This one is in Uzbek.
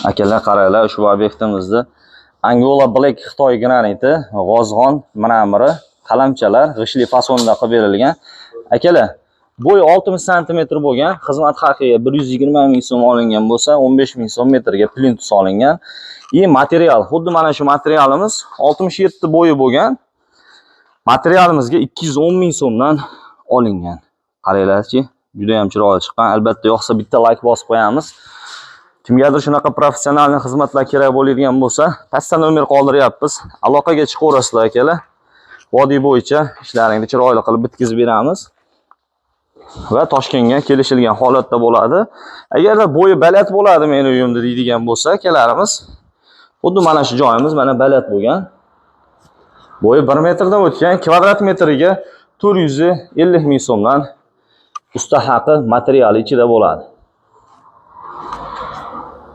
Akalar qaranglar, shu obyektimizda Angola Black Xitoy graniti, g'ozg'on mramori, qalamchalar g'ishli fasonda qilib berilgan. Akalar, bo'yi 60 sm bo'lgan, xizmat haqiga 120 ming so'm olingan bo'lsa, 15 ming so'm metrga plintus olingan. Material, xuddi mana shu materialimiz 67 bo'yi bo'lgan. Materialimizga 210 ming so'mdan olingan. Qaranglarchi, juda ham chiroyli chiqqan. Albatta yoqsa bitta like bosib qo'yamiz. Kimgadir shunaqa professional xizmatlar kerak bo'ladigan bo'lsa, pastda nomer qoldiryapmiz. Aloqaga chiqaverasizlar akalar. Vodiy bo'yicha ishlaringni chiroyli qilib bitkazib beramiz. Va Toshkentga kelishilgan holatda bo'ladi. Agarda bo'yi baland bo'ladi meni uyimda deydigan bo'lsa, akalarimiz, xuddi mana shu joyimiz mana baland bo'lgan. Bo'yi 1 metrdan o'tgan, kvadrat metriga 450 ming so'mdan usta haqi materiali ichida bo'ladi.